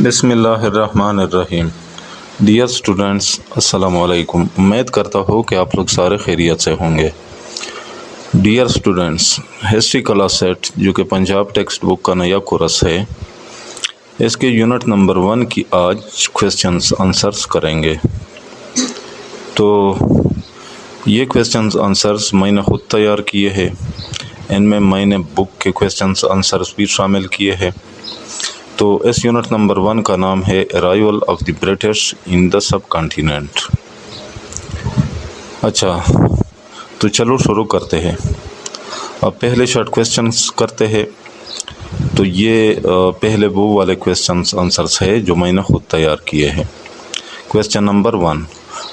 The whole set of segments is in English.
बिस्मिल्लाहिर्रहमानिर्रहीम। Dear students, अस्सलाम वालेकुम। उम्मीद करता हूँ कि आप लोग सारे खैरियत से होंगे। Dear students, history class set जो कि पंजाब टेक्स्ट बुक का नया कोर्स है, इसके यूनिट नंबर 1 की आज क्वेश्चंस आंसर्स करेंगे। तो ये क्वेश्चंस आंसर्स मैंने ख़ुद तैयार किए हैं। इनमें मैंने बुक के क्वेश्चंस आंसर्स भी शामिल किए हैं। तो इस यूनिट नंबर 1 का नाम है arrival of the British in the sub continent. अच्छा, तो चलो शुरू करते हैं। अब पहले शॉर्ट क्वेश्चंस करते हैं। तो ये पहले वो वाले क्वेश्चंस आंसर्स है जो मैंने खुद तैयार किए हैं। Question number 1,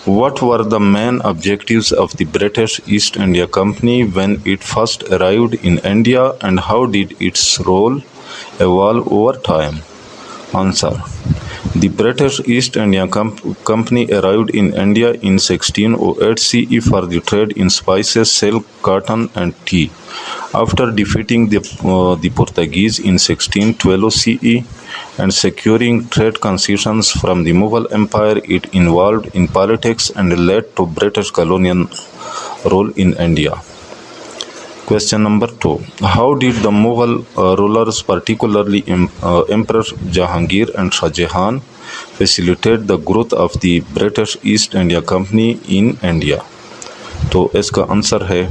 What were the main objectives of the British East India Company when it first arrived in India, and how did its role evolve over time? Answer. The British East India Company arrived in India in 1608 CE for the trade in spices, silk, cotton and tea. After defeating the Portuguese in 1612 CE and securing trade concessions from the Mughal Empire, it involved in politics and led to British colonial rule in India. Question number 2. How did the Mughal rulers, particularly Emperor Jahangir and Shah Jahan, facilitate the growth of the British East India Company in India? तो इसका answer है,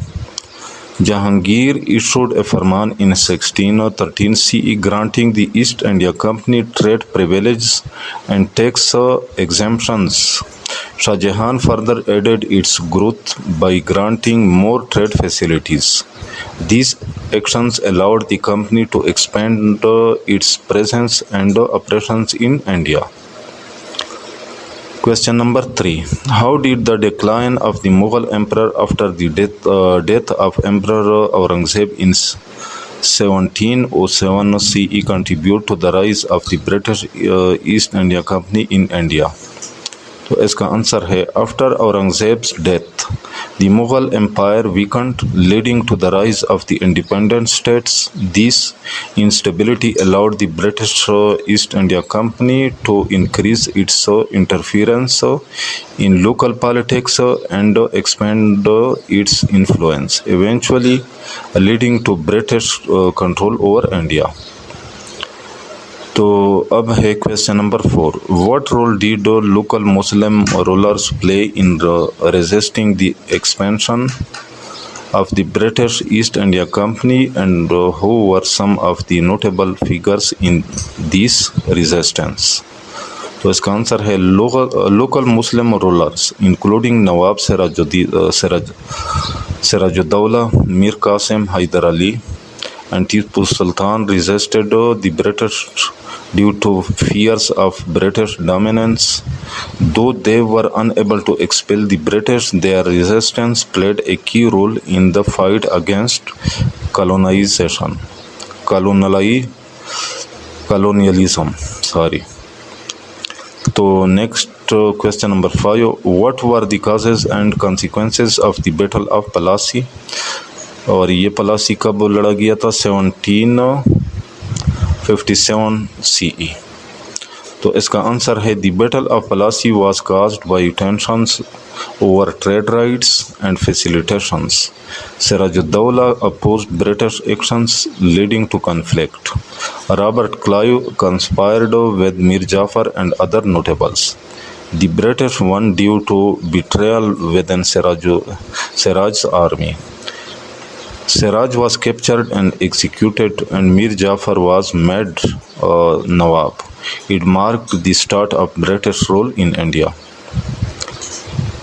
Jahangir issued a farman in 1613 CE granting the East India Company trade privileges and tax exemptions. Shah Jahan further aided its growth by granting more trade facilities. These actions allowed the company to expand its presence and operations in India. Question number 3. How did the decline of the Mughal emperor after the death of Emperor Aurangzeb in 1707 CE contribute to the rise of the British East India Company in India? तो इसका answer है, after Aurangzeb's death the Mughal Empire weakened, leading to the rise of the independent states. This instability allowed the British East India Company to increase its interference in local politics and expand its influence, eventually leading to British control over India. तो अब है question number 4. What role did local Muslim rulers play in resisting the expansion of the British East India Company, and who were some of the notable figures in this resistance? तो इसका answer है, local Muslim rulers including Nawab Sirajuddaulah, Mir Qasim, Hyder Ali and Tipu Sultan resisted the British due to fears of British dominance. Though they were unable to expel the British, their resistance played a key role in the fight against colonialism. So next question number 5. What were the causes and consequences of the Battle of Plassey? और ये प्लासी कब लड़ा गया था? 1757 CE. तो इसका answer है, the battle of Plassey was caused by tensions over trade rights and facilitations. Sirajuddaula opposed British actions leading to conflict. Robert Clive conspired with Mir Jafar and other notables. The British won due to betrayal within Siraj's army. Siraj was captured and executed, and Mir Jafar was made Nawab. It marked the start of British rule in India.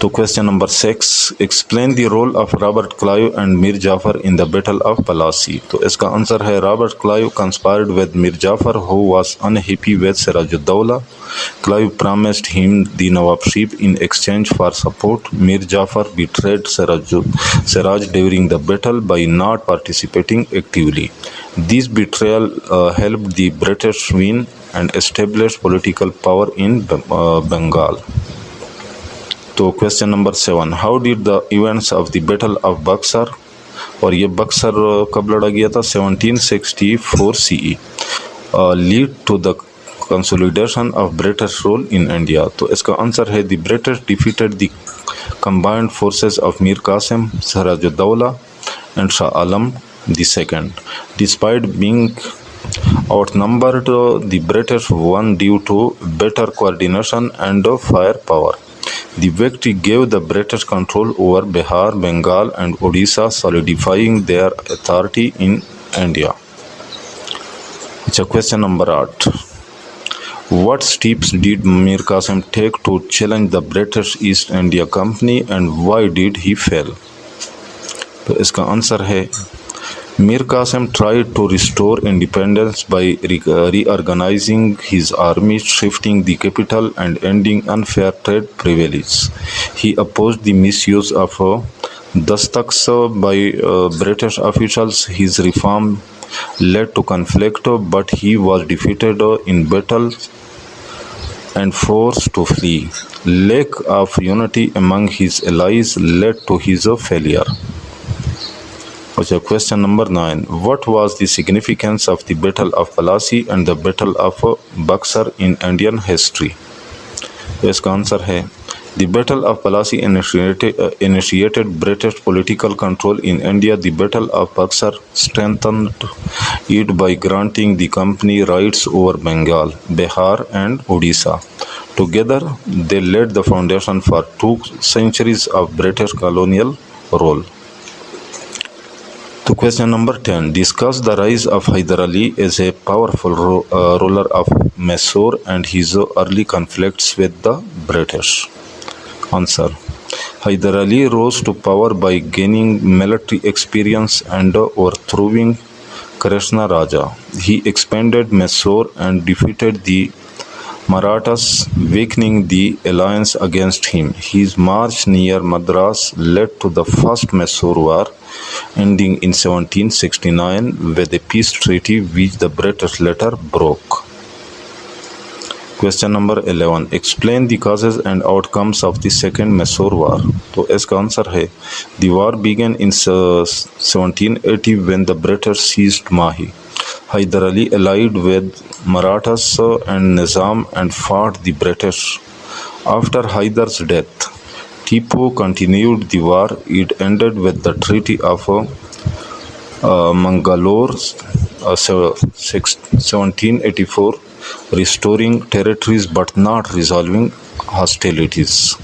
तो question number 6. Explain the role of Robert Clive and Mir Jafar in the battle of Plassey. तो इसका answer है, Robert Clive conspired with Mir Jafar who was unhappy with Siraj-ud-Daulah. Clive promised him the Nawabship in exchange for support. Mir Jafar betrayed Siraj during the battle by not participating actively. This betrayal helped the British win and establish political power in Bengal. तो question number 7. How did the events of the battle of Buxar, और ये बक्सर कब लड़ा गया था? 1764 CE. Lead to the consolidation of British rule in India? तो इसका answer है the British defeated the combined forces of Mir Qasim, Siraj-ud-Dawla and Shah Alam II. Despite being outnumbered, the British won due to better coordination and firepower. The victory gave the British control over Bihar, Bengal and Odisha, solidifying their authority in India. Question number 8. What steps did Mir Qasim take to challenge the British East India Company and why did he fail? तो इसका answer है Mir Qasim tried to restore independence by reorganizing his army, shifting the capital and ending unfair trade privileges. He opposed the misuse of dastaks by British officials. His reform led to conflict, but he was defeated in battle and forced to flee. Lack of unity among his allies led to his failure. Question number 9. What was the significance of the Battle of Plassey and the Battle of Buxar in Indian history? इसका answer है The Battle of Plassey initiated British political control in India. The Battle of Buxar strengthened it by granting the company rights over Bengal, Bihar and Odisha. Together, they laid the foundation for 2 centuries of British colonial rule. To question number 10. Discuss the rise of Hyder Ali as a powerful ruler of Mysore and his early conflicts with the British. Answer. Hyder Ali rose to power by gaining military experience and overthrowing Krishna Raja. He expanded Mysore and defeated the Marathas, weakening the alliance against him. His march near Madras led to the First Mysore War, ending in 1769 with a peace treaty which the British later broke. Question number 11. Explain the causes and outcomes of the Second Mysore War. तो इसका answer है The war began in 1780 when the British seized Mahi. Hyder Ali allied with Marathas and Nizam and fought the British. After Hyder's death, Tipu continued the war. It ended with the Treaty of Mangalore 1784, restoring territories but not resolving hostilities.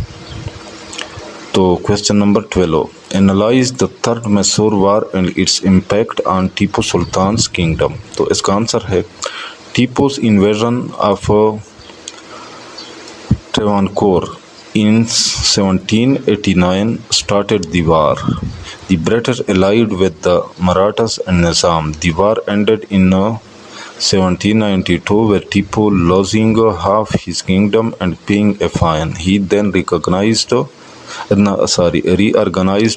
So, question number 12. Analyze the Third Mysore War and its impact on Tipu Sultan's kingdom. तो इसका answer है Tipu's invasion of Travancore in 1789 started the war. The British allied with the Marathas and Nizam. The war ended in 1792 with Tipu losing half his kingdom and paying a fine. He then reorganized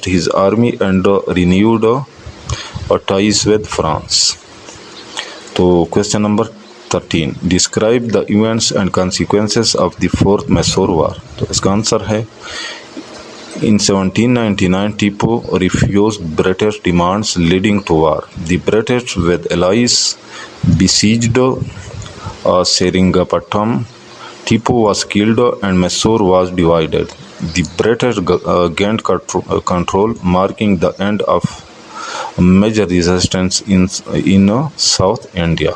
his army and renewed ties with France. So, question number 13. Describe the events and consequences of the Fourth Mysore War. तो इसका answer है In 1799, Tipu refused British demands, leading to war. The British, with allies, besieged Seringapatam. Tipu was killed and Mysore was divided. The British gained control, marking the end of major resistance in South India.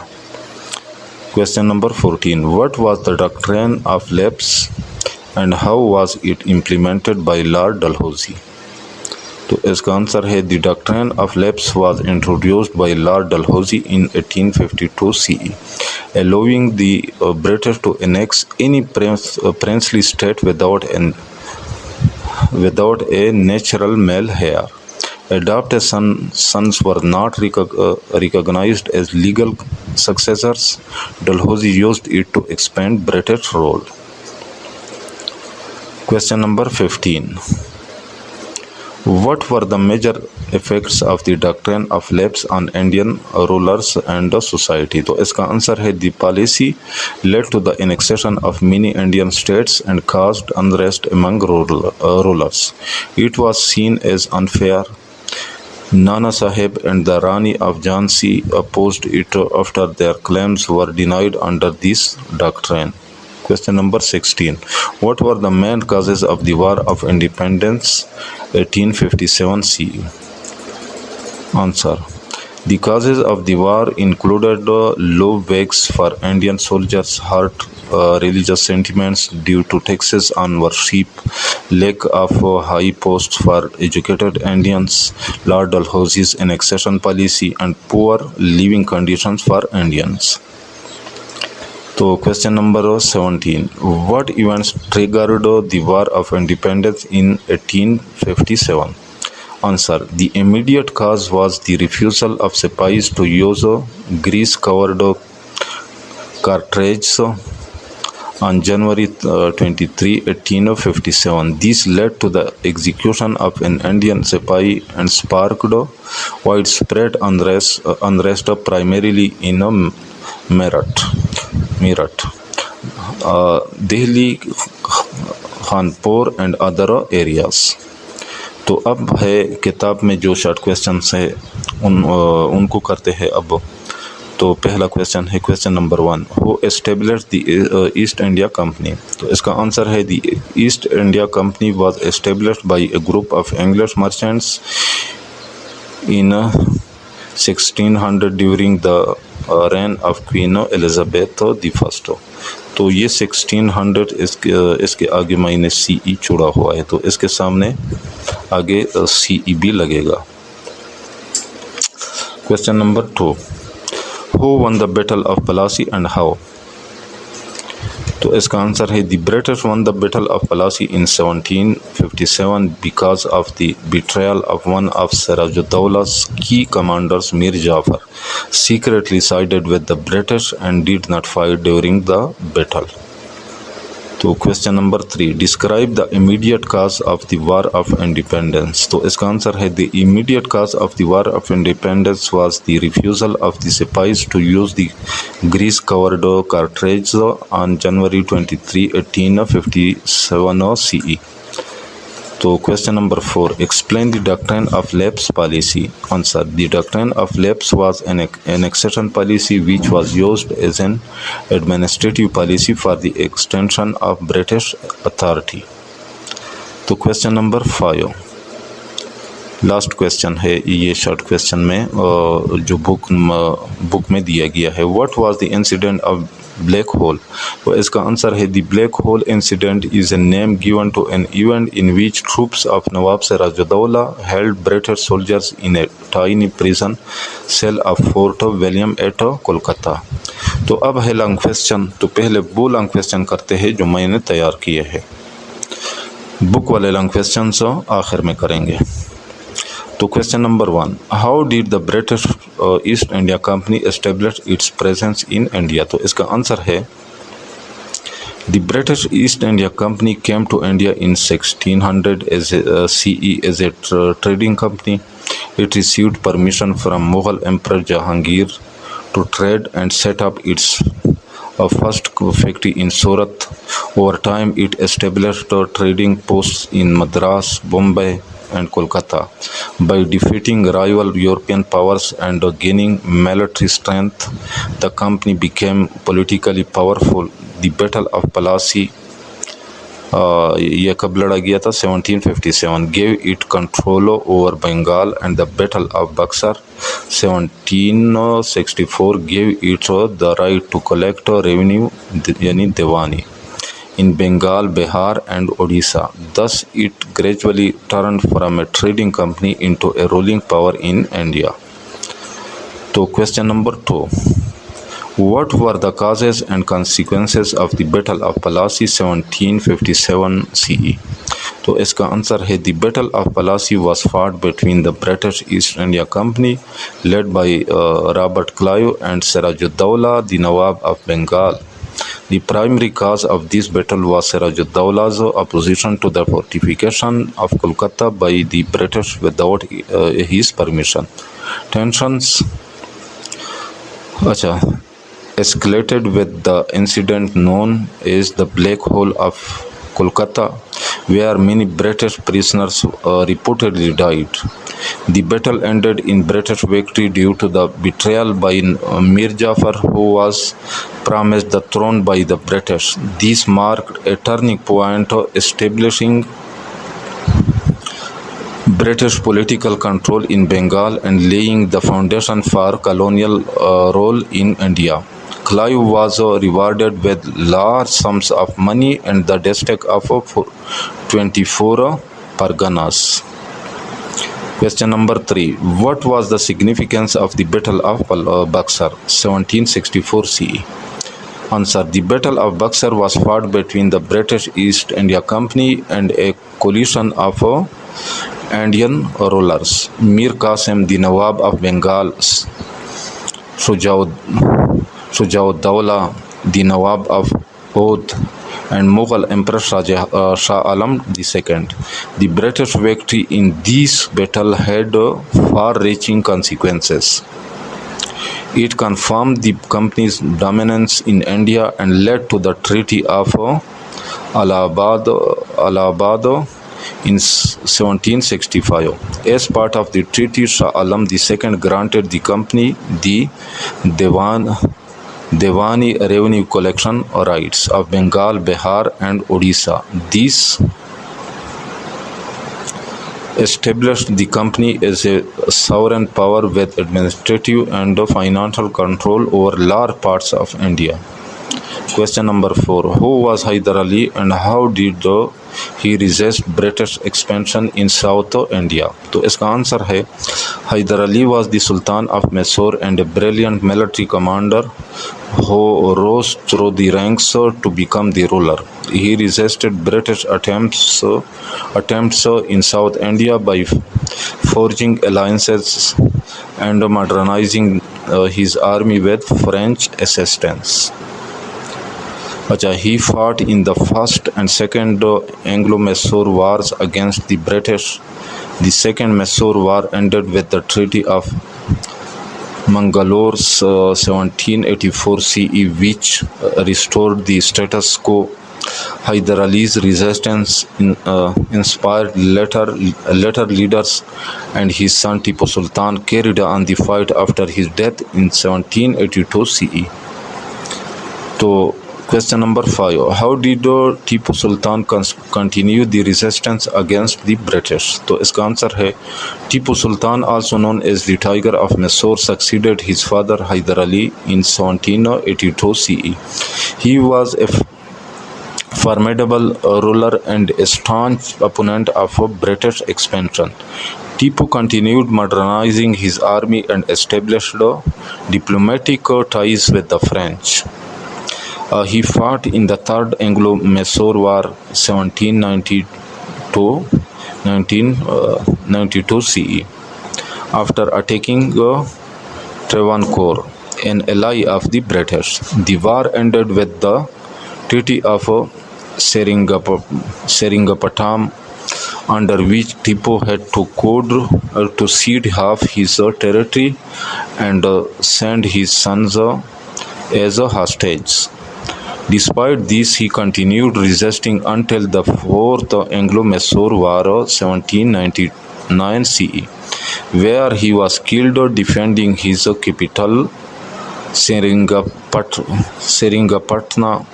Question number 14. What was the doctrine of lapse and how was it implemented by Lord Dalhousie? तो इसका answer है The doctrine of lapse was introduced by Lord Dalhousie in 1852 CE, allowing the British to annex any princely state without a natural male heir. Adopted sons were not recognized as legal successors. Dalhousie used it to expand British rule. Question number 15. What were the major effects of the doctrine of lapse on Indian rulers and society? तो इसका answer है The policy led to the annexation of many Indian states and caused unrest among rulers. It was seen as unfair Nana Sahib and the Rani of Jhansi opposed it after their claims were denied under this doctrine. Question number 16. What were the main causes of the War of Independence 1857 CE? Answer. The causes of the war included low wages for Indian soldiers, hurt religious sentiments due to taxes on worship, lack of high posts for educated Indians, Lord Dalhousie's annexation policy, and poor living conditions for Indians. So, question number 17. What events triggered the War of Independence in 1857? Answer. The immediate cause was the refusal of Sepoys to use grease-covered cartridges on January 23, 1857. This led to the execution of an Indian Sepoy and sparked widespread unrest primarily in Meerut, Delhi, Kanpur and other areas. तो अब है किताब में जो short questions है उनको करते हैं अब। तो पहला क्वेश्चन है question number 1, who established the east India company? तो इसका आंसर है the east India company was established by A group of English merchants in 1600 during the rain of queen Elizabeth the first. तो ये 1600 इसके आगे minus CE जुड़ा हुआ है, तो इसके सामने आगे CE भी लगेगा। Question number 2, who won the battle of Plassey and how? तो इसका आंसर है the British won the battle of Plassey in 1757 because of the betrayal of one of Sirajuddaulla's key commanders, Mir Jafar, secretly sided with the British and did not fight during the battle. तो question number 3, describe the immediate cause of the war of independence? तो इसका answer है the immediate cause of the war of independence was the refusal of the sipahis to use the grease covered cartridge on January 23, 1857 CE। तो question number 4, explain the doctrine of lapse policy? Answer, the doctrine of lapse was an annexation policy which was used as an administrative policy for the extension of British authority। तो question number 5, last question है ये short question में जो book में दिया गया है, what was the incident of black hole? तो इसका आंसर है the black hole incident is a name given to an event in which troops of Nawab Siraj-ud-Daulah held British soldiers in a tiny prison cell of Fort William at Kolkata. तो अब है long question, तो पहले वो long question करते हैं जो मैंने तैयार किए हैं। बुक वाले लॉन्ग क्वेश्चन आखिर में करेंगे। तो question number 1, how did the British East India Company establish its presence in India? तो इसका आंसर है the British East India Company came to India in 1600 CE as a trading company. It received permission from Mughal emperor Jahangir to trade and set up its first factory in Surat. Over time, it established trading posts in Madras, Bombay, and Kolkata. By defeating rival European powers and gaining military strength, the company became politically powerful. The Battle of Plassey, ये कब लड़ा गया था? 1757, gave it control over Bengal, and the Battle of Buxar 1764 gave it the right to collect revenue यानी दिवानी in Bengal, Bihar and Odisha. Thus, it gradually turned from a trading company into a ruling power in India. So, question number 2. What were the causes and consequences of the Battle of Plassey 1757 CE? तो इसका answer है the battle of Plassey was fought between the British East India Company led by Robert Clive and Sirajuddaulah, the Nawab of Bengal. The primary cause of this battle was Sirajuddaullah's opposition to the fortification of Kolkata by the British without his permission. Tensions escalated with the incident known as the Black Hole of Kolkata, where many British prisoners reportedly died. The battle ended in British victory due to the betrayal by Mir Jafar, who was promised the throne by the British. This marked a turning point, establishing British political control in Bengal and laying the foundation for colonial rule in India. Clive was rewarded with large sums of money and the district of 24 Parganas. Question number 3. What was the significance of the Battle of Buxar, 1764 CE? Answer. The Battle of Buxar was fought between the British East India Company and a coalition of Indian rulers. Mir Qasim, the Nawab of Bengal, Shujauddaulah, the Nawab of Oudh, and Mughal Emperor Shah Alam II. The British victory in this battle had far-reaching consequences. It confirmed the company's dominance in India and led to the Treaty of Allahabad in 1765. As part of the treaty, Shah Alam II granted the company the Devani revenue collection rights of Bengal, Bihar and Odisha. This established the company as a sovereign power with administrative and financial control over large parts of India. Question number 4. Who was Hyder Ali and how did he resist British expansion in South India? तो इसका answer है Hyder Ali was the Sultan of Mysore and a brilliant military commander who rose through the ranks to become the ruler. He resisted British attempts in South India by forging alliances and modernizing his army with French assistance. He fought in the first and second Anglo-Mysore wars against the British. The second Mysore war ended with the Treaty of Mangalore 1784 CE, which restored the status quo. Hyder Ali's resistance inspired later leaders, and his son Tipu Sultan carried on the fight after his death in 1782 CE. So, question number 5. How did Tipu Sultan continue the resistance against the British? तो इसका answer है Tipu Sultan, also known as the Tiger of Mysore, succeeded his father Hyder Ali in 1782 CE. He was a formidable ruler and a staunch opponent of British expansion. Tipu continued modernizing his army and established diplomatic ties with the French. He fought in the Third Anglo-Mysore War 1792 CE. After attacking Travancore, an ally of the British, the war ended with the Treaty of Seringapatam, under which Tipu had to cede half his territory and send his sons as hostages. Despite this, he continued resisting until the Fourth Anglo-Mysore War 1799 CE, where he was killed defending his capital, Seringapatna.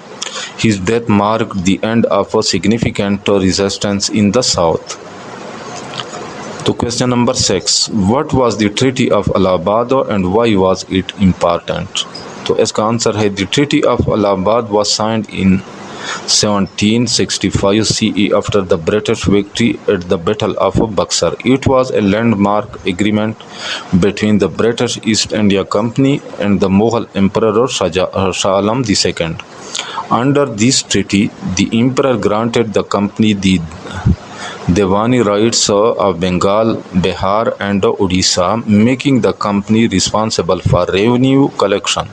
His death marked the end of a significant resistance in the south. To question number 6. What was the Treaty of Allahabad and why was it important? तो इसका answer है The Treaty of Allahabad was signed in 1765 CE after the British victory at the Battle of Buxar. It was a landmark agreement between the British East India Company and the Mughal Emperor Shah Alam II. Under this treaty, the emperor granted the company the Devani rights of Bengal, Bihar and Odisha, making the company responsible for revenue collection.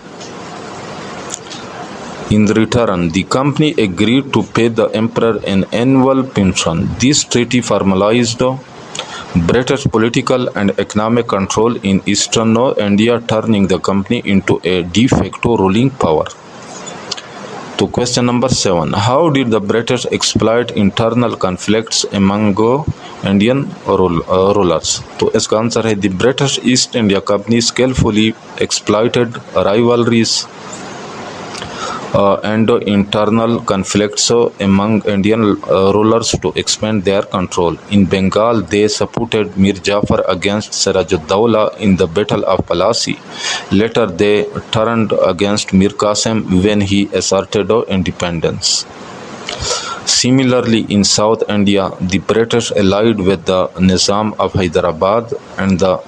In return, the company agreed to pay the emperor an annual pension. This treaty formalized British political and economic control in eastern India, turning the company into a de facto ruling power. To question number 7, how did the British exploit internal conflicts among Indian rulers? तो इसका answer है, the British East India Company skillfully exploited rivalries and internal conflicts among Indian rulers to expand their control. In Bengal, they supported Mir Jafar against Siraj-ud-Dawla in the Battle of Palasi. Later, they turned against Mir Qasim when he asserted independence. Similarly, in South India, the British allied with the Nizam of Hyderabad and the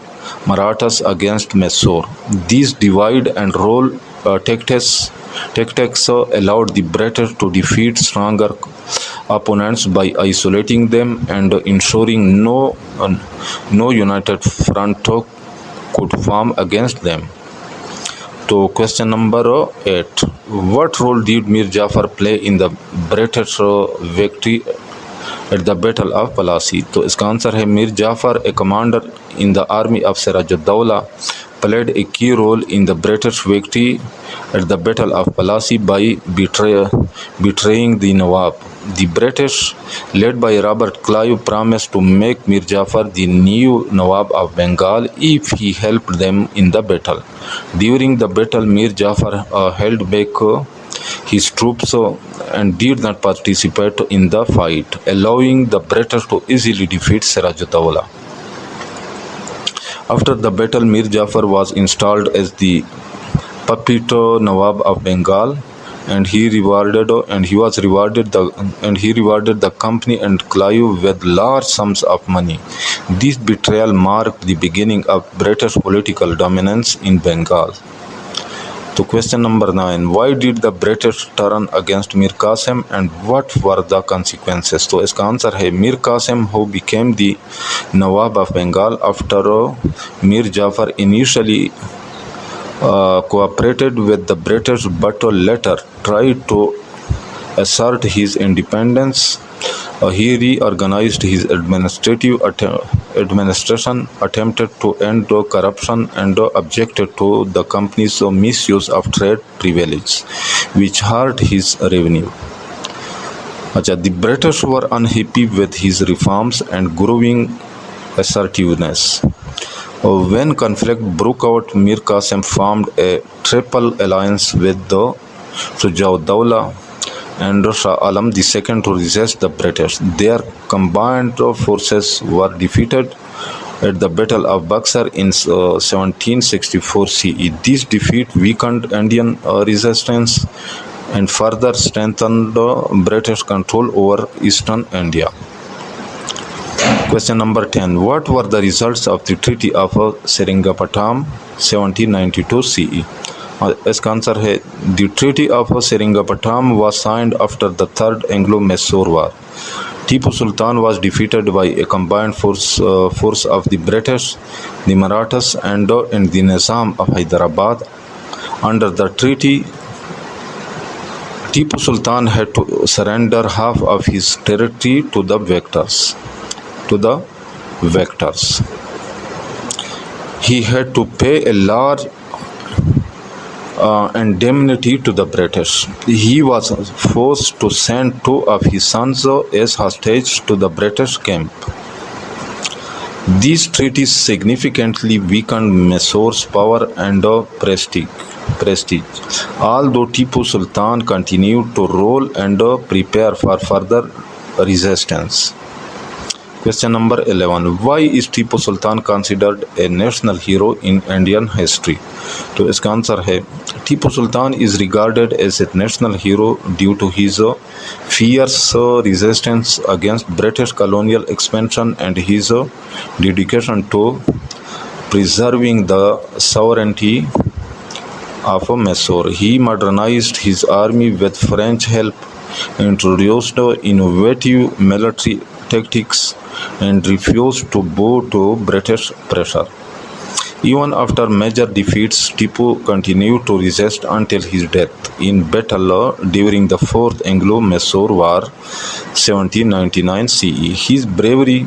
Marathas against Mysore. These divide and rule tactics allowed the British to defeat stronger opponents by isolating them and ensuring no united front could form against them. To question number 8, what role did Mir Jafar play in the British victory at the Battle of Palasi? तो इसका answer है, Mir Jafar, a commander in the army of Siraj-ud-Dawla, played a key role in the British victory at the Battle of Palasi by betraying the Nawab. The British, led by Robert Clive, promised to make Mir Jafar the new Nawab of Bengal if he helped them in the battle. During the battle, Mir Jafar held back his troops and did not participate in the fight, allowing the British to easily defeat Siraj-ud-Dawla. After the battle, Mir Jafar was installed as the puppet Nawab of Bengal, and he rewarded the company and Clive with large sums of money. This betrayal marked the beginning of British political dominance in Bengal. To question number 9, why did the British turn against Mir Qasim and what were the consequences? तो इसका answer है, Mir Qasim, who became the Nawab of Bengal after Mir Jafar initially cooperated with the British but later tried to assert his independence. He reorganized his administration, attempted to end corruption, and objected to the company's misuse of trade privilege, which hurt his revenue. The British were unhappy with his reforms and growing assertiveness. When conflict broke out, Mir Qasim formed a triple alliance with the Siraj-ud-Dawla and Shah Alam II to resist the British. Their combined forces were defeated at the Battle of Buxar in 1764 CE. This defeat weakened Indian resistance and further strengthened British control over eastern India. Question number 10. What were the results of the Treaty of Seringapatam 1792 CE? इसका answer है, the Treaty of Seringapatam was signed after the Third Anglo-Mysore War. Tipu Sultan was defeated by a combined force of the British, the Marathas, and the Nizam of Hyderabad. Under the treaty, Tipu Sultan had to surrender half of his territory to the victors. He had to pay a large indemnity to the British. He was forced to send 2 of his sons as hostages to the British camp. These treaties significantly weakened Mysore's power and prestige. Although Tipu Sultan continued to rule and prepare for further resistance. Question number 11. Why is Tipu Sultan considered a national hero in Indian history? तो इसका answer है, Tipu Sultan is regarded as a national hero due to his fierce resistance against British colonial expansion and his dedication to preserving the sovereignty of Mysore. He modernized his army with French help, introduced innovative military tactics, and refused to bow to British pressure. Even after major defeats, Tipu continued to resist until his death in battle during the Fourth Anglo-Mysore War, 1799 CE. His bravery,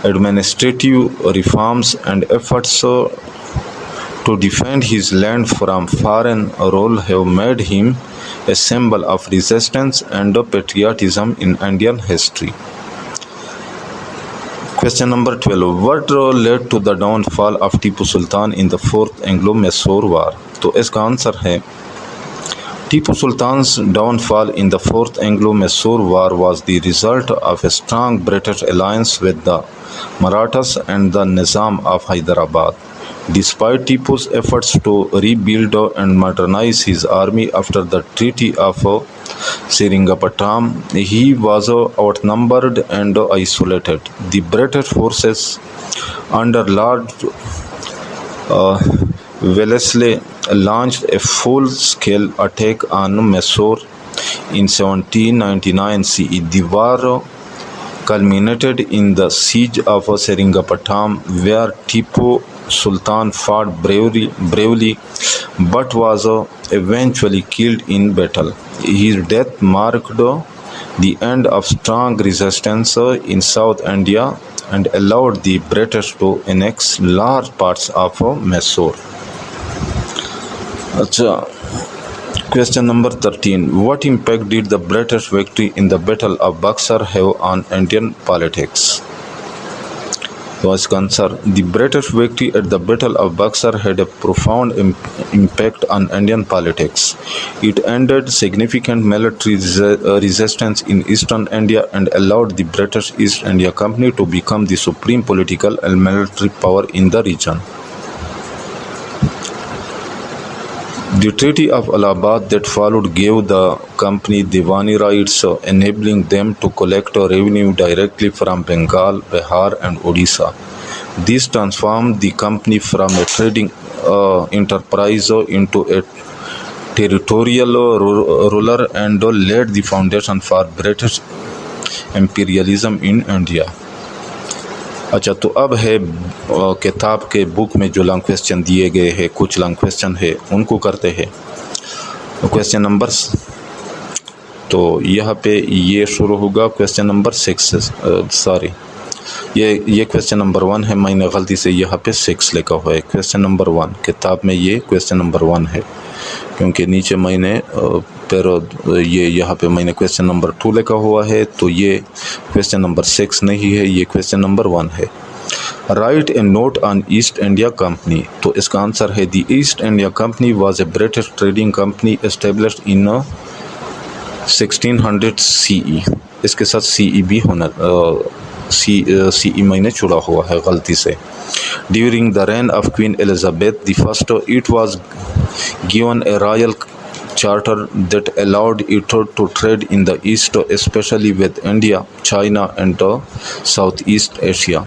administrative reforms, and efforts to defend his land from foreign rule have made him a symbol of resistance and patriotism in Indian history. Question number 12. What led to the downfall of Tipu Sultan in the Fourth Anglo-Mysore War? तो इसका answer है Tipu Sultan's downfall in the Fourth Anglo-Mysore War was the result of a strong British alliance with the Marathas and the Nizam of Hyderabad. Despite Tipu's efforts to rebuild and modernize his army after the Treaty of Seringapatam, he was outnumbered and isolated. The British forces under Lord Wellesley launched a full-scale attack on Mysore in 1799 CE. The war culminated in the siege of Seringapatam, where Tipu Sultan fought bravely but was eventually killed in battle. His death marked the end of strong resistance in South India and allowed the British to annex large parts of Mysore. Question number 13. What impact did the British victory in the Battle of Buxar have on Indian politics? Was answer. The British victory at the Battle of Buxar had a profound impact on Indian politics. It ended significant military resistance in eastern India and allowed the British East India Company to become the supreme political and military power in the region. The Treaty of Allahabad that followed gave the company Diwani rights, enabling them to collect revenue directly from Bengal, Bihar and Odisha. This transformed the company from a trading enterprise into a territorial ruler and laid the foundation for British imperialism in India. अच्छा, तो अब है किताब के book में जो long question दिए गए हैं, कुछ लॉन्ग क्वेश्चन है उनको करते हैं। क्वेश्चन नंबर तो यहाँ पे ये शुरू होगा क्वेश्चन नंबर 6 सॉरी ये क्वेश्चन नंबर 1 है, मैंने गलती से यहाँ पे 6 लिखा हुआ है। क्वेश्चन नंबर 1 किताब में ये क्वेश्चन नंबर 1 है, क्योंकि नीचे मैंने फिर ये यहाँ पे मैंने क्वेश्चन नंबर 2 लिखा हुआ है, तो ये क्वेश्चन नंबर 6 नहीं है, ये क्वेश्चन नंबर 1 है। Write a note on East India company, तो इसका आंसर है the East India company was a British trading company established in 1600 CE। इसके साथ CE भी होना CE मैंने छुड़ा हुआ है गलती से। During the rain of queen Elizabeth the first it was given A royal charter that allowed it to trade in the East, especially with India, China and Southeast Asia.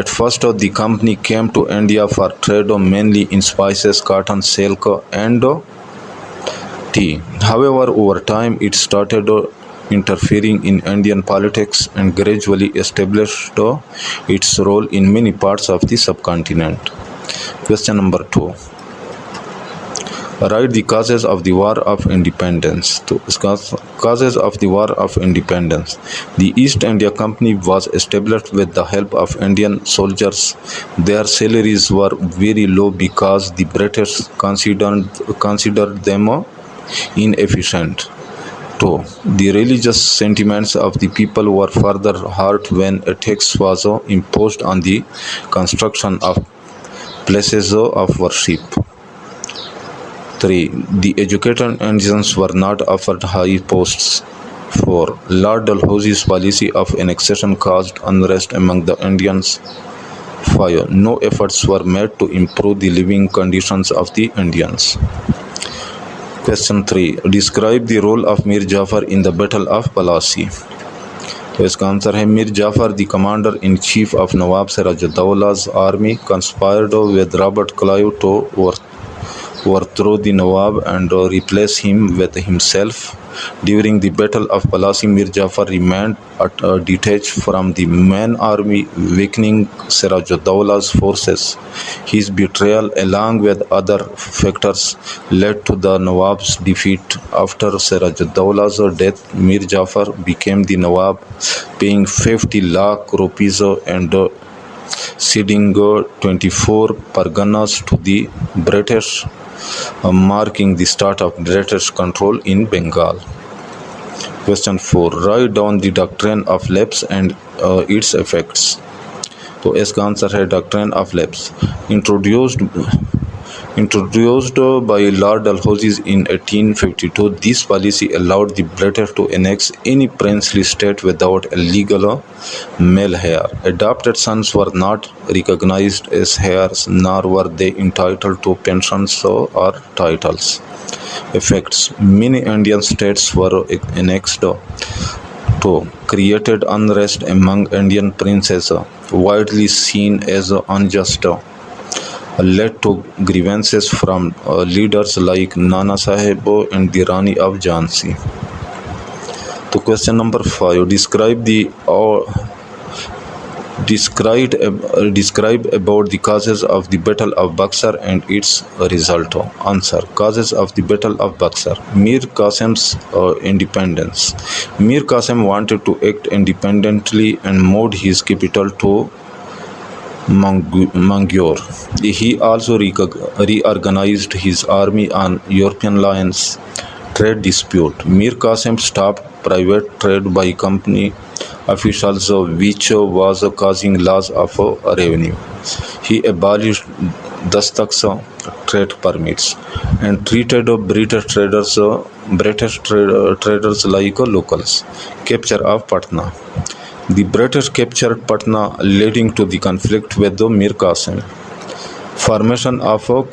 At first, the company came to India for trade mainly in spices, cotton, silk and tea. However, over time, it started interfering in Indian politics and gradually established its role in many parts of the subcontinent. Question number 2. Write the causes of the War of Independence. तो इसका causes of the War of Independence. The East India Company was established with the help of Indian soldiers. Their salaries were very low because the British considered them inefficient. 2. The religious sentiments of the people were further hurt when a tax was imposed on the construction of places of worship. 3. The educated Indians were not offered high posts. 4. Lord Dalhousie's policy of annexation caused unrest among the Indians. 5. No efforts were made to improve the living conditions of the Indians. Question 3. Describe the role of Mir Jafar in the Battle of Plassey. तो इसका answer है Mir Jafar the commander in chief of nawab Sirajuddaula's army conspired with Robert Clive to overthrow the Nawab and replace him with himself. During the Battle of Plassey, Mir Jafar remained detached from the main army, weakening Sirajuddaulla's forces. His betrayal, along with other factors, led to the Nawab's defeat. After Sirajuddaulla's death, Mir Jafar became the Nawab, paying 50 lakh rupees and ceding 24 parganas to the British. marking the start of British control in Bengal. Question 4. Write down the doctrine of lapse and its effects. तो इसका answer है doctrine of lapse. Introduced by Lord Dalhousie in 1852, this policy allowed the British to annex any princely state without a legal male heir. Adopted sons were not recognized as heirs, nor were they entitled to pensions or titles. Effects. Many Indian states were annexed to created unrest among Indian princes, widely seen as unjust, led to grievances from leaders like Nana Sahib and the Rani of Jhansi. So question number 5. Describe about the causes of the Battle of Buxar and its result. Answer. Causes of the Battle of Buxar. Mir Qasim's independence. Mir Qasim wanted to act independently and moved his capital to Mangalore. He also reorganized his army on European lines. Trade dispute. Mir Qasim stopped private trade by company officials, which was causing loss of revenue. He abolished Dastaks trade permits and treated British traders like locals. Capture of Patna. The British captured Patna, leading to the conflict with Mir Qasim. Formation of a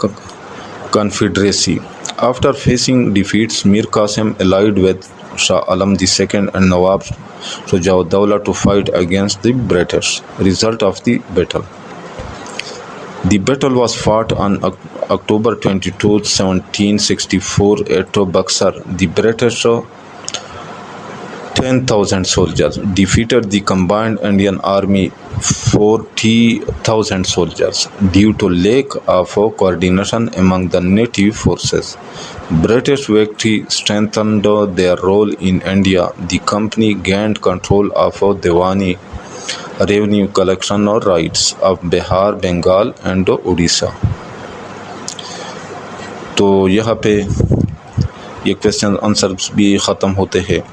confederacy. After facing defeats, Mir Qasim allied with Shah Alam II and Nawab Shujauddaulah to fight against the British. Result of the battle. The battle was fought on October 22, 1764 at Buxar. The British 10,000 soldiers defeated the combined Indian army 40,000 soldiers due to lack of coordination among the native forces. British victory strengthened their role in India. The company gained control of Diwani revenue collection rights of Bihar, Bengal and Odisha. तो यहाँ पे ये question answer भी ख़त्म होते हैं।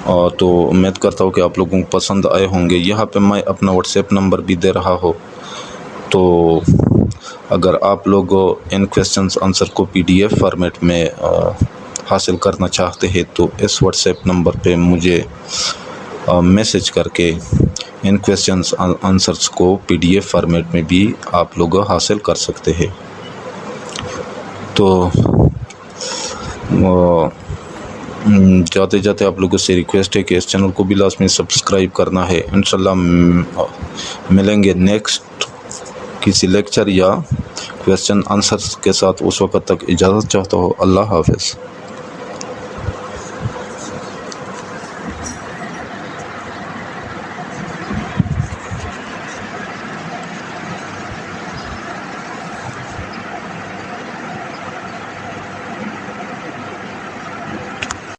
तो उम्मीद करता हूँ कि आप लोगों को पसंद आए होंगे। यहाँ पे मैं अपना व्हाट्सएप नंबर भी दे रहा हूँ, तो अगर आप लोग इन क्वेश्चंस आंसर को PDF फॉर्मेट में हासिल करना चाहते हैं तो इस व्हाट्सएप नंबर पे मुझे मैसेज करके इन क्वेश्चंस आंसर्स को PDF फॉर्मेट में भी आप लोग हासिल कर सकते हैं। तो जाते जाते आप लोगों से रिक्वेस्ट है कि इस चैनल को भी लास्ट में सब्सक्राइब करना है। इंशाल्लाह मिलेंगे नेक्स्ट किसी लेक्चर या क्वेश्चन आंसर्स के साथ। उस वक्त तक इजाज़त चाहता हूँ। अल्लाह हाफ़िज़।